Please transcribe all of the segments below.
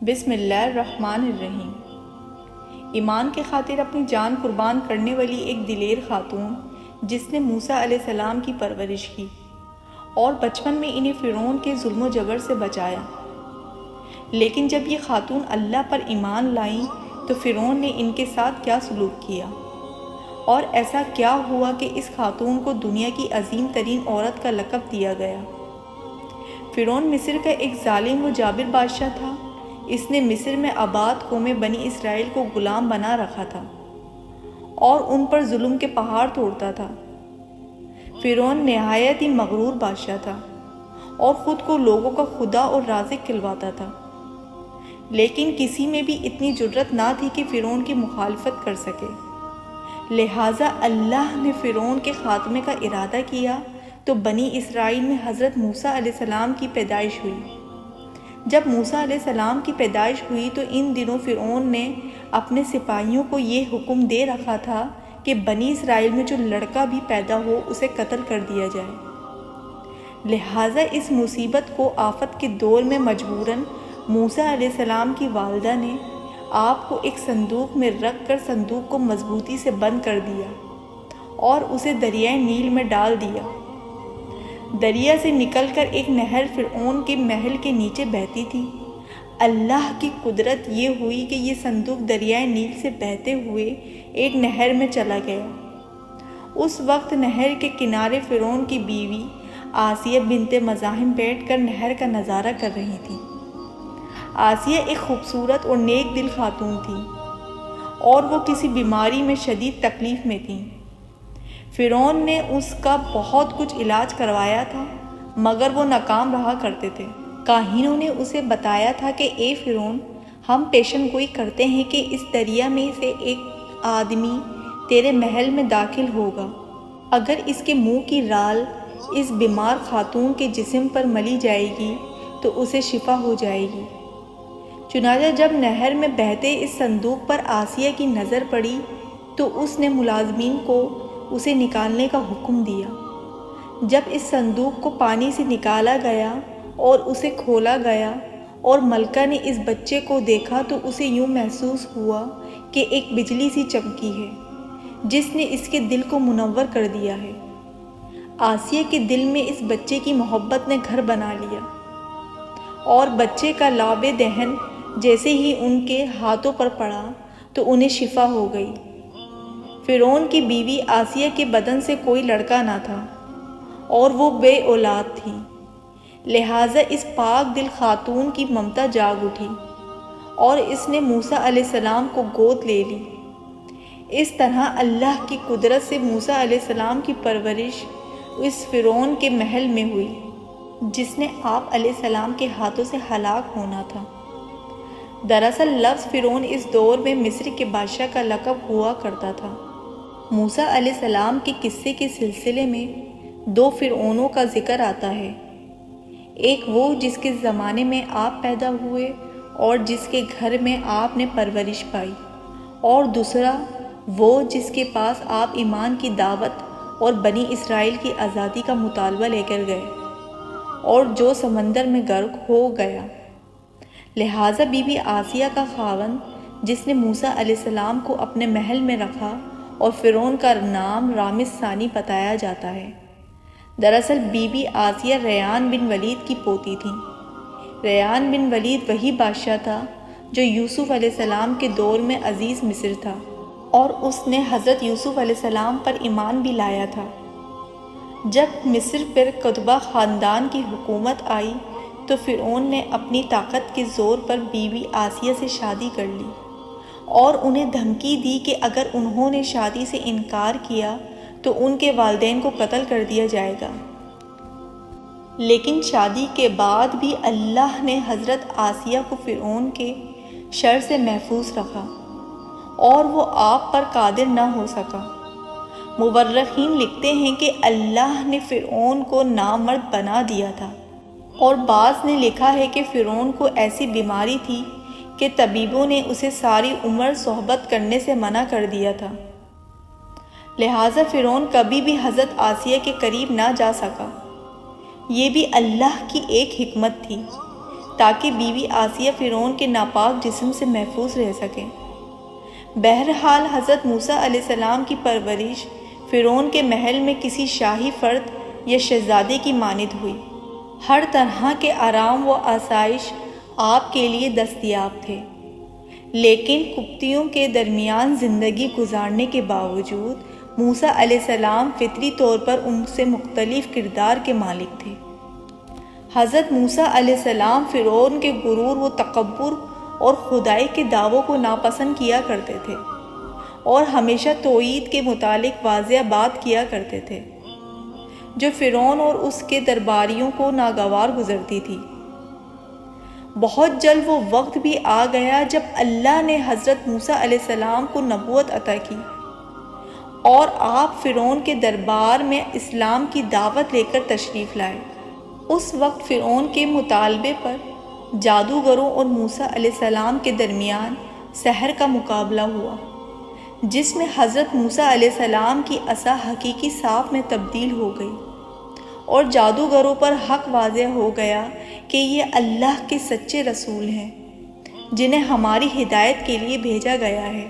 بسم اللہ الرحمن الرحیم۔ ایمان کے خاطر اپنی جان قربان کرنے والی ایک دلیر خاتون جس نے موسیٰ علیہ السلام کی پرورش کی اور بچپن میں انہیں فرعون کے ظلم و جبر سے بچایا، لیکن جب یہ خاتون اللہ پر ایمان لائیں تو فرعون نے ان کے ساتھ کیا سلوک کیا اور ایسا کیا ہوا کہ اس خاتون کو دنیا کی عظیم ترین عورت کا لقب دیا گیا۔ فرعون مصر کا ایک ظالم و جابر بادشاہ تھا۔ اس نے مصر میں آباد قوم بنی اسرائیل کو غلام بنا رکھا تھا اور ان پر ظلم کے پہاڑ توڑتا تھا۔ فرعون نہایت ہی مغرور بادشاہ تھا اور خود کو لوگوں کا خدا اور رازق کہلواتا تھا، لیکن کسی میں بھی اتنی جرأت نہ تھی کہ فرعون کی مخالفت کر سکے۔ لہٰذا اللہ نے فرعون کے خاتمے کا ارادہ کیا تو بنی اسرائیل میں حضرت موسیٰ علیہ السلام کی پیدائش ہوئی۔ جب موسیٰ علیہ السلام کی پیدائش ہوئی تو ان دنوں فرعون نے اپنے سپاہیوں کو یہ حکم دے رکھا تھا کہ بنی اسرائیل میں جو لڑکا بھی پیدا ہو اسے قتل کر دیا جائے۔ لہٰذا اس مصیبت کو آفت کے دور میں مجبوراً موسیٰ علیہ السلام کی والدہ نے آپ کو ایک صندوق میں رکھ کر صندوق کو مضبوطی سے بند کر دیا اور اسے دریائے نیل میں ڈال دیا۔ دریا سے نکل کر ایک نہر فرعون کے محل کے نیچے بہتی تھی۔ اللہ کی قدرت یہ ہوئی کہ یہ صندوق دریائے نیل سے بہتے ہوئے ایک نہر میں چلا گیا۔ اس وقت نہر کے کنارے فرعون کی بیوی آسیہ بنت مزاحم بیٹھ کر نہر کا نظارہ کر رہی تھی۔ آسیہ ایک خوبصورت اور نیک دل خاتون تھی اور وہ کسی بیماری میں شدید تکلیف میں تھی۔ فرعون نے اس کا بہت کچھ علاج کروایا تھا مگر وہ ناکام رہا کرتے تھے۔ کاہنوں نے اسے بتایا تھا کہ اے فرعون، ہم پیشن گوئی کرتے ہیں کہ اس دریا میں سے ایک آدمی تیرے محل میں داخل ہوگا۔ اگر اس کے منہ کی رال اس بیمار خاتون کے جسم پر ملی جائے گی تو اسے شفا ہو جائے گی۔ چنانچہ جب نہر میں بہتے اس صندوق پر آسیہ کی نظر پڑی تو اس نے ملازمین کو اسے نکالنے کا حکم دیا۔ جب اس صندوق کو پانی سے نکالا گیا اور اسے کھولا گیا اور ملکہ نے اس بچے کو دیکھا تو اسے یوں محسوس ہوا کہ ایک بجلی سی چمکی ہے جس نے اس کے دل کو منور کر دیا ہے۔ آسیہ کے دل میں اس بچے کی محبت نے گھر بنا لیا اور بچے کا لعاب دہن جیسے ہی ان کے ہاتھوں پر پڑا تو انہیں شفا ہو گئی۔ فرعون کی بیوی آسیہ کے بدن سے کوئی لڑکا نہ تھا اور وہ بے اولاد تھی، لہٰذا اس پاک دل خاتون کی ممتا جاگ اٹھی اور اس نے موسیٰ علیہ السلام کو گود لے لی۔ اس طرح اللہ کی قدرت سے موسیٰ علیہ السلام کی پرورش اس فرعون کے محل میں ہوئی جس نے آپ علیہ السلام کے ہاتھوں سے ہلاک ہونا تھا۔ دراصل لفظ فرعون اس دور میں مصر کے بادشاہ کا لقب ہوا کرتا تھا۔ موسیٰ علیہ السلام کے قصے کے سلسلے میں دو فرعونوں کا ذکر آتا ہے، ایک وہ جس کے زمانے میں آپ پیدا ہوئے اور جس کے گھر میں آپ نے پرورش پائی، اور دوسرا وہ جس کے پاس آپ ایمان کی دعوت اور بنی اسرائیل کی آزادی کا مطالبہ لے کر گئے اور جو سمندر میں غرق ہو گیا۔ لہٰذا بی بی آسیہ کا خاوند جس نے موسیٰ علیہ السلام کو اپنے محل میں رکھا اور فرعون کا نام رامس ثانی بتایا جاتا ہے، دراصل بی بی آسیہ ریان بن ولید کی پوتی تھیں۔ ریان بن ولید وہی بادشاہ تھا جو یوسف علیہ السلام کے دور میں عزیز مصر تھا اور اس نے حضرت یوسف علیہ السلام پر ایمان بھی لایا تھا۔ جب مصر پر قطبہ خاندان کی حکومت آئی تو فرعون نے اپنی طاقت کے زور پر بی بی آسیہ سے شادی کر لی اور انہیں دھمکی دی کہ اگر انہوں نے شادی سے انکار کیا تو ان کے والدین کو قتل کر دیا جائے گا۔ لیکن شادی کے بعد بھی اللہ نے حضرت آسیہ کو فرعون کے شر سے محفوظ رکھا اور وہ آپ پر قادر نہ ہو سکا۔ مورخین لکھتے ہیں کہ اللہ نے فرعون کو نامرد بنا دیا تھا، اور بعض نے لکھا ہے کہ فرعون کو ایسی بیماری تھی کہ طبیبوں نے اسے ساری عمر صحبت کرنے سے منع کر دیا تھا، لہٰذا فرعون کبھی بھی حضرت آسیہ کے قریب نہ جا سکا۔ یہ بھی اللہ کی ایک حکمت تھی تاکہ بیوی آسیہ فرعون کے ناپاک جسم سے محفوظ رہ سکیں۔ بہرحال حضرت موسیٰ علیہ السلام کی پرورش فرعون کے محل میں کسی شاہی فرد یا شہزادے کی مانند ہوئی۔ ہر طرح کے آرام و آسائش آپ کے لیے دستیاب تھے، لیکن قبطیوں کے درمیان زندگی گزارنے کے باوجود موسیٰ علیہ السلام فطری طور پر ان سے مختلف کردار کے مالک تھے۔ حضرت موسیٰ علیہ السلام فرعون کے غرور و تکبر اور خدائی کے دعووں کو ناپسند کیا کرتے تھے اور ہمیشہ توحید کے متعلق واضح بات کیا کرتے تھے، جو فرعون اور اس کے درباریوں کو ناگوار گزرتی تھی۔ بہت جلد وہ وقت بھی آ گیا جب اللہ نے حضرت موسیٰ علیہ السلام کو نبوت عطا کی اور آپ فرعون کے دربار میں اسلام کی دعوت لے کر تشریف لائے۔ اس وقت فرعون کے مطالبے پر جادوگروں اور موسیٰ علیہ السلام کے درمیان سحر کا مقابلہ ہوا، جس میں حضرت موسیٰ علیہ السلام کی عصا حقیقی سانپ میں تبدیل ہو گئی اور جادوگروں پر حق واضح ہو گیا کہ یہ اللہ کے سچے رسول ہیں جنہیں ہماری ہدایت کے لیے بھیجا گیا ہے،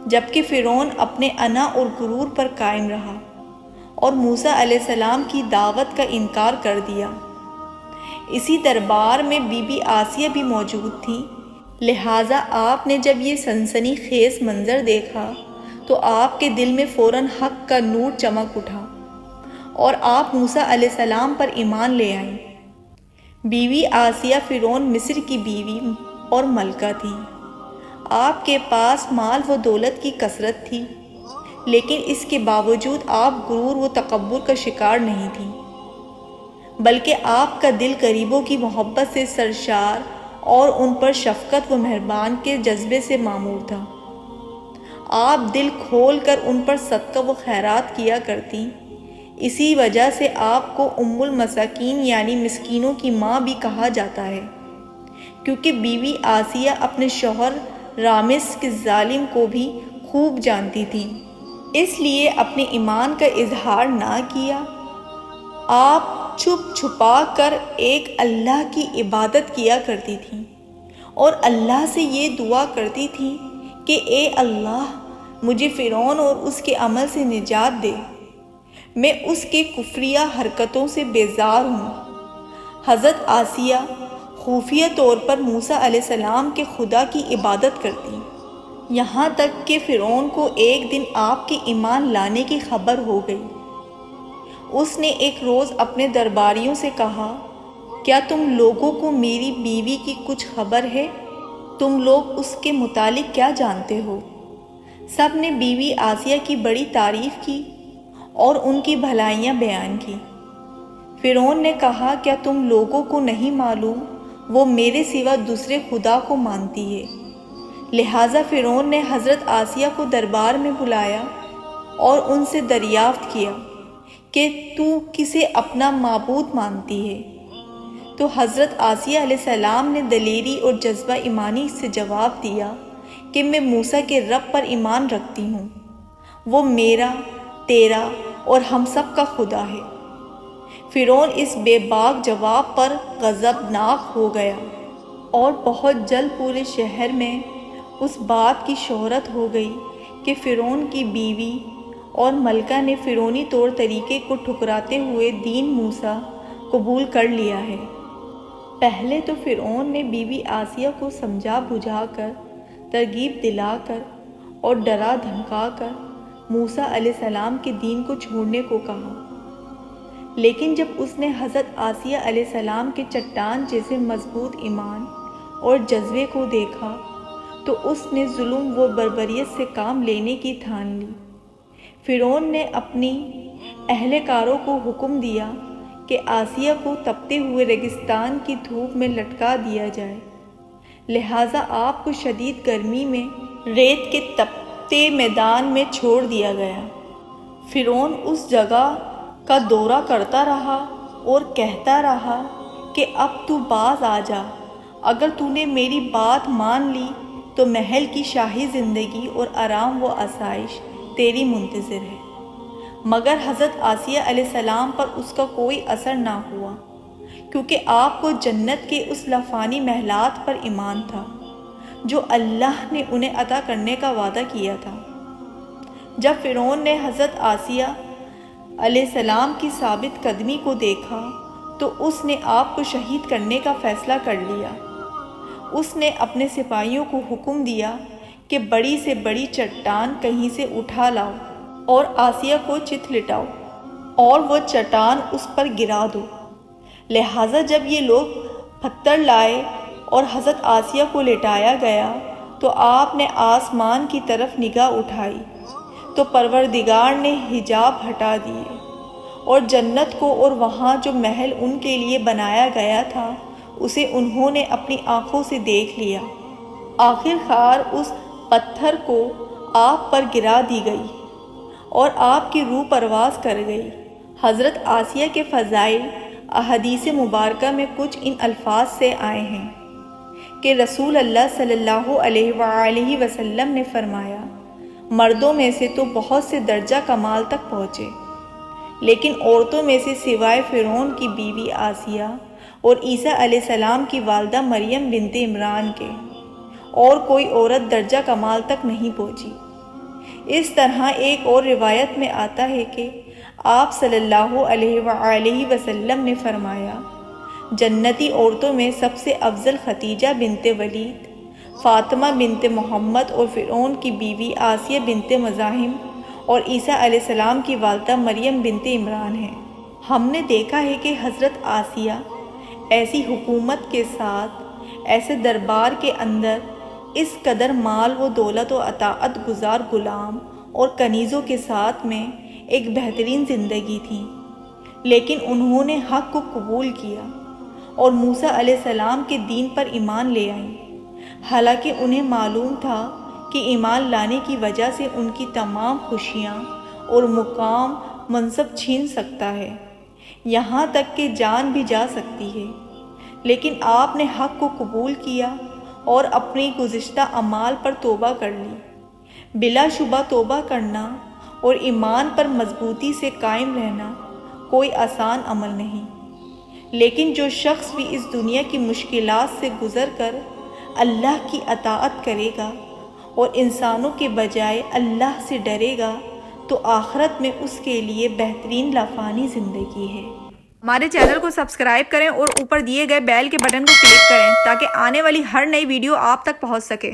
جبکہ فرعون اپنے انا اور غرور پر قائم رہا اور موسیٰ علیہ السلام کی دعوت کا انکار کر دیا۔ اسی دربار میں بی بی آسیہ بھی موجود تھی، لہٰذا آپ نے جب یہ سنسنی خیز منظر دیکھا تو آپ کے دل میں فوراً حق کا نور چمک اٹھا اور آپ موسیٰ علیہ السلام پر ایمان لے آئیں۔ بی بی آسیہ فرعون مصر کی بیوی اور ملکہ تھی۔ آپ کے پاس مال و دولت کی کثرت تھی، لیکن اس کے باوجود آپ غرور و تکبر کا شکار نہیں تھی، بلکہ آپ کا دل غریبوں کی محبت سے سرشار اور ان پر شفقت و مہربان کے جذبے سے معمور تھا۔ آپ دل کھول کر ان پر صدقہ و خیرات کیا کرتی، اسی وجہ سے آپ کو ام المساکین یعنی مسکینوں کی ماں بھی کہا جاتا ہے، کیونکہ بیوی آسیہ اپنے شوہر رامس کے ظالم کو بھی خوب جانتی تھی، اس لیے اپنے ایمان کا اظہار نہ کیا۔ آپ چھپ چھپا کر ایک اللہ کی عبادت کیا کرتی تھیں اور اللہ سے یہ دعا کرتی تھی کہ اے اللہ، مجھے فرعون اور اس کے عمل سے نجات دے، میں اس کے کفریہ حرکتوں سے بیزار ہوں۔ حضرت آسیہ خفیہ طور پر موسیٰ علیہ السلام کے خدا کی عبادت کرتی، یہاں تک کہ فرعون کو ایک دن آپ کے ایمان لانے کی خبر ہو گئی۔ اس نے ایک روز اپنے درباریوں سے کہا، کیا تم لوگوں کو میری بیوی کی کچھ خبر ہے؟ تم لوگ اس کے متعلق کیا جانتے ہو؟ سب نے بیوی آسیہ کی بڑی تعریف کی اور ان کی بھلائیاں بیان کی۔ فرعون نے کہا، کیا تم لوگوں کو نہیں معلوم وہ میرے سوا دوسرے خدا کو مانتی ہے؟ لہٰذا فرعون نے حضرت آسیہ کو دربار میں بلایا اور ان سے دریافت کیا کہ تو کسے اپنا معبود مانتی ہے؟ تو حضرت آسیہ علیہ السلام نے دلیری اور جذبہ ایمانی سے جواب دیا کہ میں موسیٰ کے رب پر ایمان رکھتی ہوں، وہ میرا، تیرا اور ہم سب کا خدا ہے۔ فرعون اس بے باک جواب پر غضبناک ہو گیا اور بہت جلد پورے شہر میں اس بات کی شہرت ہو گئی کہ فرعون کی بیوی اور ملکہ نے فرعونی طور طریقے کو ٹھکراتے ہوئے دین موسیٰ قبول کر لیا ہے۔ پہلے تو فرعون نے بی بی آسیہ کو سمجھا بجھا کر، ترغیب دلا کر اور ڈرا دھمکا کر موسیٰ علیہ السلام کے دین کو چھوڑنے کو کہا، لیکن جب اس نے حضرت آسیہ علیہ السلام کے چٹان جیسے مضبوط ایمان اور جذبے کو دیکھا تو اس نے ظلم و بربریت سے کام لینے کی ٹھان لی۔ فرعون نے اپنی اہلکاروں کو حکم دیا کہ آسیہ کو تپتے ہوئے ریگستان کی دھوپ میں لٹکا دیا جائے، لہٰذا آپ کو شدید گرمی میں ریت کے تپتے میدان میں چھوڑ دیا گیا۔ فرعون اس جگہ کا دورہ کرتا رہا اور کہتا رہا کہ اب تو باز آ جا، اگر تو نے میری بات مان لی تو محل کی شاہی زندگی اور آرام و آسائش تیری منتظر ہے۔ مگر حضرت آسیہ علیہ السلام پر اس کا کوئی اثر نہ ہوا، کیونکہ آپ کو جنت کے اس لافانی محلات پر ایمان تھا جو اللہ نے انہیں عطا کرنے کا وعدہ کیا تھا۔ جب فرعون نے حضرت آسیہ علیہ السلام کی ثابت قدمی کو دیکھا تو اس نے آپ کو شہید کرنے کا فیصلہ کر لیا۔ اس نے اپنے سپاہیوں کو حکم دیا کہ بڑی سے بڑی چٹان کہیں سے اٹھا لاؤ اور آسیہ کو چت لٹاؤ اور وہ چٹان اس پر گرا دو۔ لہٰذا جب یہ لوگ پتھر لائے اور حضرت آسیہ کو لٹایا گیا تو آپ نے آسمان کی طرف نگاہ اٹھائی تو پروردگار نے حجاب ہٹا دیے اور جنت کو اور وہاں جو محل ان کے لیے بنایا گیا تھا اسے انہوں نے اپنی آنکھوں سے دیکھ لیا۔ آخر کار اس پتھر کو آپ پر گرا دی گئی اور آپ کی روح پرواز کر گئی۔ حضرت آسیہ کے فضائل احادیث مبارکہ میں کچھ ان الفاظ سے آئے ہیں کہ رسول اللہ صلی اللہ علیہ وآلہ وسلم نے فرمایا، مردوں میں سے تو بہت سے درجہ کمال تک پہنچے، لیکن عورتوں میں سے سوائے فرعون کی بیوی آسیہ اور عیسیٰ علیہ السلام کی والدہ مریم بنت عمران کے اور کوئی عورت درجہ کمال تک نہیں پہنچی۔ اس طرح ایک اور روایت میں آتا ہے کہ آپ صلی اللہ علیہ وآلہ وسلم نے فرمایا، جنتی عورتوں میں سب سے افضل خدیجہ بنت ولید، فاطمہ بنت محمد اور فرعون کی بیوی آسیہ بنت مزاحم اور عیسیٰ علیہ السلام کی والدہ مریم بنت عمران ہیں۔ ہم نے دیکھا ہے کہ حضرت آسیہ ایسی حکومت کے ساتھ، ایسے دربار کے اندر اس قدر مال و دولت و اطاعت گزار غلام اور کنیزوں کے ساتھ میں ایک بہترین زندگی تھی، لیکن انہوں نے حق کو قبول کیا اور موسیٰ علیہ السلام کے دین پر ایمان لے آئیں، حالانکہ انہیں معلوم تھا کہ ایمان لانے کی وجہ سے ان کی تمام خوشیاں اور مقام منصب چھین سکتا ہے، یہاں تک کہ جان بھی جا سکتی ہے، لیکن آپ نے حق کو قبول کیا اور اپنی گزشتہ اعمال پر توبہ کر لی۔ بلا شبہ توبہ کرنا اور ایمان پر مضبوطی سے قائم رہنا کوئی آسان عمل نہیں، لیکن جو شخص بھی اس دنیا کی مشکلات سے گزر کر اللہ کی اطاعت کرے گا اور انسانوں کے بجائے اللہ سے ڈرے گا تو آخرت میں اس کے لیے بہترین لافانی زندگی ہے۔ ہمارے چینل کو سبسکرائب کریں اور اوپر دیے گئے بیل کے بٹن کو کلک کریں تاکہ آنے والی ہر نئی ویڈیو آپ تک پہنچ سکے۔